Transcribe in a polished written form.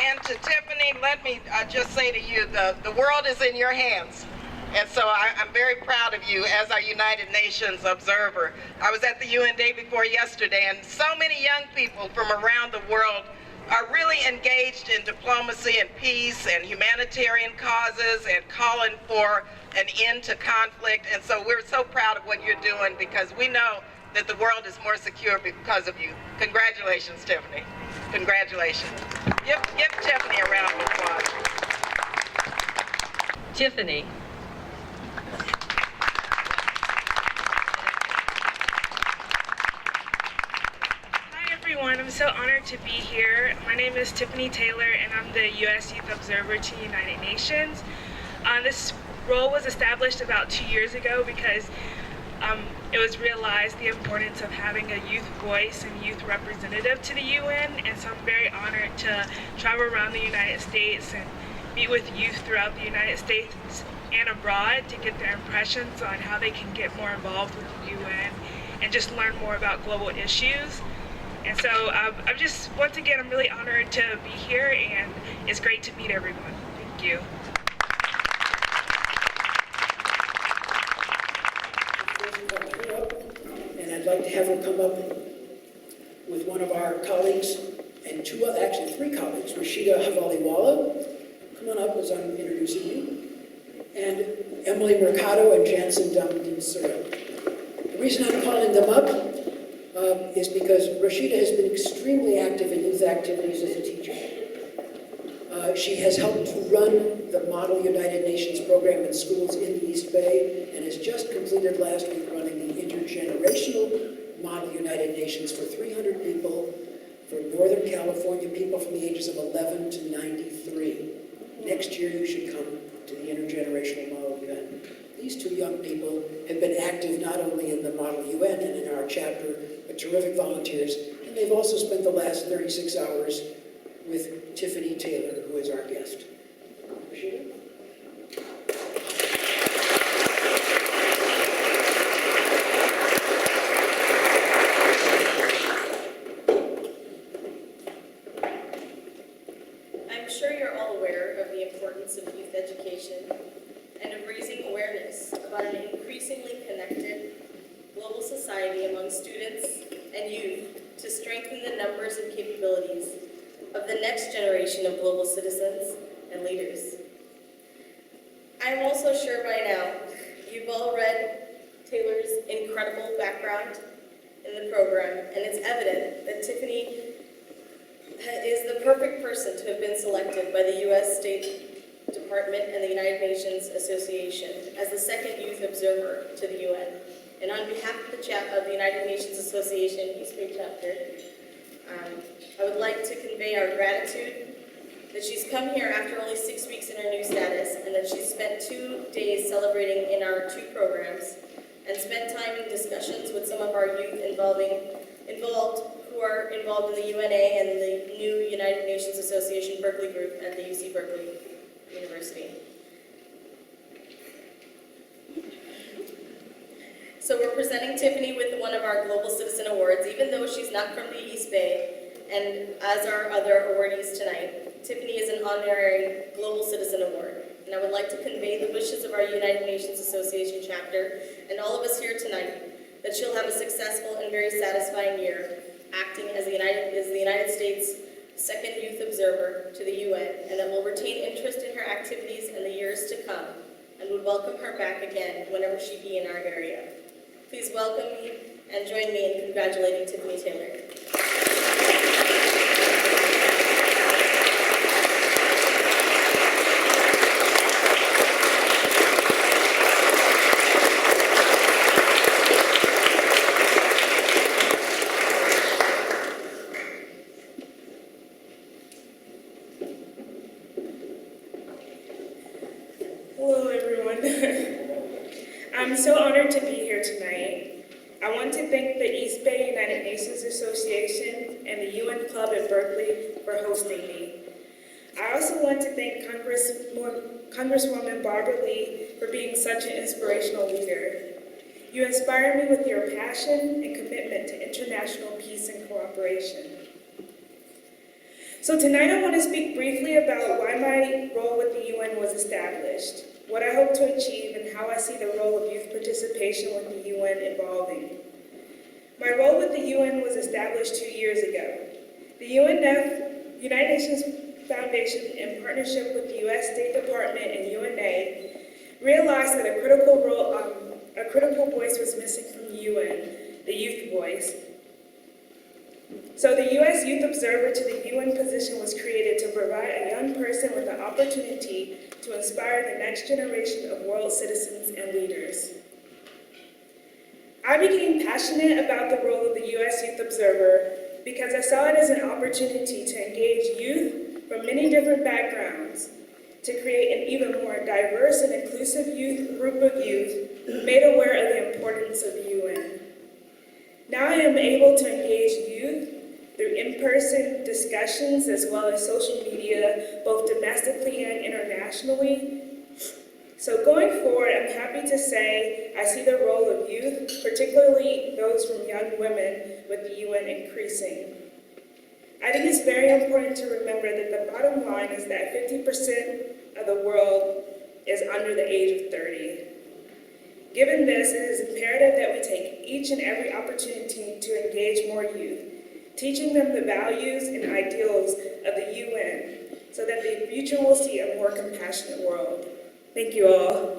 And to Tiffany, let me just say to you, the world is in your hands. And so I'm very proud of you as our United Nations observer. I was at the UN Day before yesterday, and so many young people from around the world are really engaged in diplomacy and peace and humanitarian causes and calling for an end to conflict. And so we're so proud of what you're doing, because we know that the world is more secure because of you. Congratulations, Tiffany. Congratulations. Give Tiffany a round of applause. Tiffany. Everyone, I'm so honored to be here. My name is Tiffany Taylor, and I'm the U.S. Youth Observer to the United Nations. This role was established about 2 years ago because it was realized the importance of having a youth voice and youth representative to the UN, and so I'm very honored to travel around the United States and meet with youth throughout the United States and abroad to get their impressions on how they can get more involved with the UN and just learn more about global issues. And so I'm just, once again, I'm really honored to be here, and it's great to meet everyone. Thank you. And I'd like to have her come up with one of our colleagues, and actually three colleagues, Rashida Havaliwala. Come on up as I'm introducing you. And Emily Mercado and Jansen Damdinsura. The reason I'm calling them up is because Rashida has been extremely active in youth activities as a teacher. She has helped to run the Model United Nations program in schools in the East Bay, and has just completed last week running the intergenerational Model United Nations for 300 people for Northern California, people from the ages of 11 to 93. Next year you should come to the intergenerational Model UN. These two young people have been active not only in the Model UN and in our chapter, but terrific volunteers, and they've also spent the last 36 hours with Tiffany Taylor, who is our guest. Rashida? I'm sure you're all aware of the importance of youth education and of raising awareness about an increasingly connected global society among students and youth to strengthen the numbers and capabilities of the next generation of global citizens and leaders. I'm also sure by now you've all read Taylor's incredible background in the program, and it's evident that Tiffany is the perfect person to have been selected by the U.S. State Department and the United Nations Association as the second youth observer to the UN. And on behalf of the United Nations Association East Bay chapter, I would like to convey our gratitude that she's come here after only 6 weeks in her new status, and that she's spent 2 days celebrating in our 2 programs, and spent time in discussions with some of our youth who are involved in the UNA and the new United Nations Association Berkeley group at the UC Berkeley University. So we're presenting Tiffany with one of our Global Citizen Awards, even though she's not from the East Bay, and as are other awardees tonight. Tiffany is an honorary Global Citizen Award, and I would like to convey the wishes of our United Nations Association chapter and all of us here tonight that she'll have a successful and very satisfying year acting as the United States' second youth observer to the UN, and that will retain interest in her activities in the years to come, and would welcome her back again whenever she be in our area. Please welcome me and join me in congratulating Tiffany Taylor. Hello, everyone. I'm so honored to be here tonight. I want to thank the East Bay United Nations Association and the UN Club at Berkeley for hosting me. I also want to thank Congresswoman Barbara Lee for being such an inspirational leader. You inspire me with your passion and commitment to international peace and cooperation. So tonight I want to speak briefly about why my role with the UN was established, what I hope to achieve, and how I see the role of youth participation with the UN evolving. My role with the UN was established 2 years ago. The United Nations Foundation, in partnership with the U.S. State Department and UNA, realized that a critical voice was missing from the UN, the youth voice. So the U.S. Youth Observer to the UN position was created to provide a young person with the opportunity to inspire the next generation of world citizens and leaders. I became passionate about the role of the U.S. Youth Observer because I saw it as an opportunity to engage youth from many different backgrounds to create an even more diverse and inclusive group of youth made aware of the importance of the UN. Now I am able to engage youth through in-person discussions as well as social media, both domestically and internationally. So going forward, I'm happy to say I see the role of youth, particularly those from young women, with the UN increasing. I think it's very important to remember that the bottom line is that 50% of the world is under the age of 30. Given this, it is imperative that we take each and every opportunity to engage more youth, teaching them the values and ideals of the UN so that the future will see a more compassionate world. Thank you all.